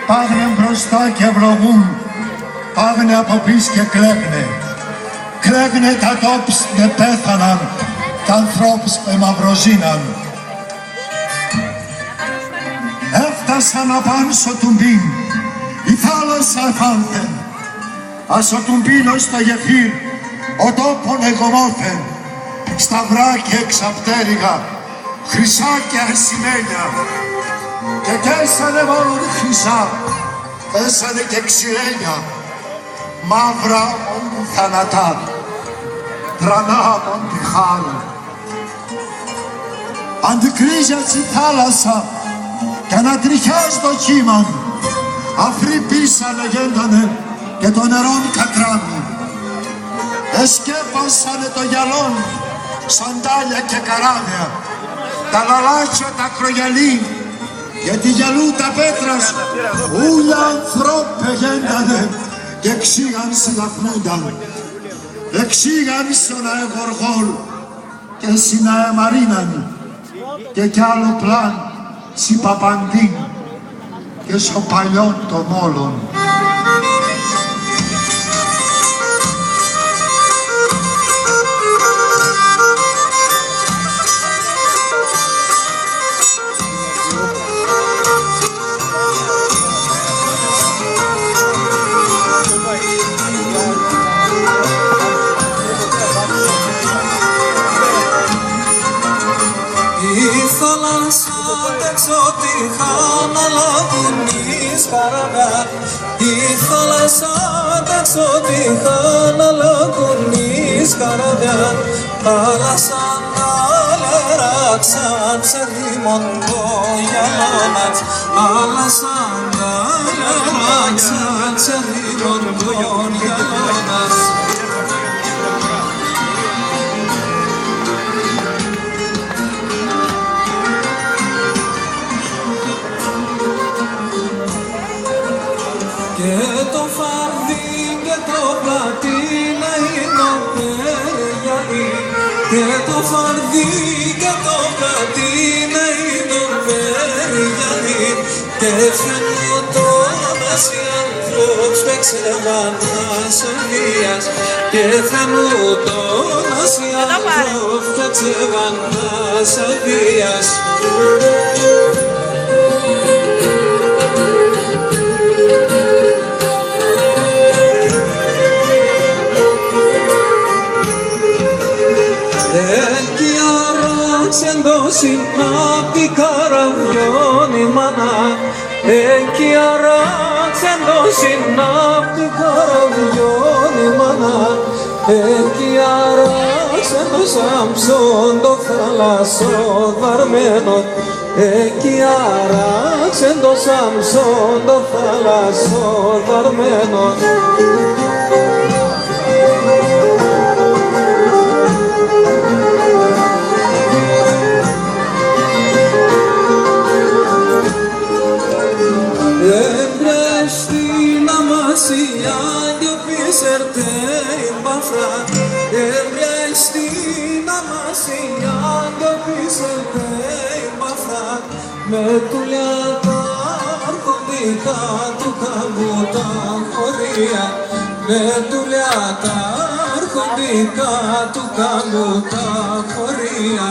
Πάγνε μπροστά και ευλογούν, πάγνε από πίσω και κλαίγνε. Κλαίγνε τα τόπς δε πέθαναν, τα ανθρώπους που μαυροζίναν. Έφτασαν απάνω στο τουμπίν, η θάλασσα εφάνθεν. Ας ο τουμπίνος στο γεφύρ, ο τόπον εγωμόθεν. Σταυρά και εξαπτέρυγα, χρυσά και ασημένια. Και καίσανε μόνο χρυσά, πέσανε και ξηρένια. Μαύρα μόνοι θανατά, τρανά μόνοι χάρη. Αντικρίζα στη θάλασσα και ανατριχιάζει το κύμα. Αφροί πίσανε γέντανε και το νερόν κατράμι. Εσκέπασανε το γυαλόν, σαντάλια και καράβια. Τα λαλάτσια τα ακρογιαλί, γιατί γυαλού τα πέτρας, ούλα ανθρώπε γέντανε και εξήγαν συνταχνούνταν. Εξήγαν στον αεγοργόλ και στην αεμαρίναν και κι άλλο πλάν σι Παπαντίν και στο παλιόν των όλων. Η θάλασσα τα εξωτικά να λακκουνείς καραβιά, αλλά σαν αλεράξαν σε δήμον το γυαλόνας, αλλά σαν αλεράξαν σε δήμον το γυαλόνας. Και το φαρδί και το πλατίνα είναι Νορβέγιανοι. Και το φαρδί και το πλατίνα είναι Νορβέγιανοι. Και φαινούν το μας οι ανθρώπους που εξελβαν μας Ελίας. Και φαινούν το μας οι ανθρώπους που εξελβαν μας Ελίας. Εκεί αράξεν το συνάπτη καραβιόνι μάνα. Εκεί αράξεν το συνάπτη καραβιόνι μάνα. Εκεί αράξεν το Σαμψόν το θαλασσό βαρμένο. Εκεί αράξεν το Σαμψόν το θαλασσό βαρμένο. Με τουλιά τα αρχοντικά του καμπού τα χωρία. Με τουλιά τα αρχοντικά του καμπού τα χωρία.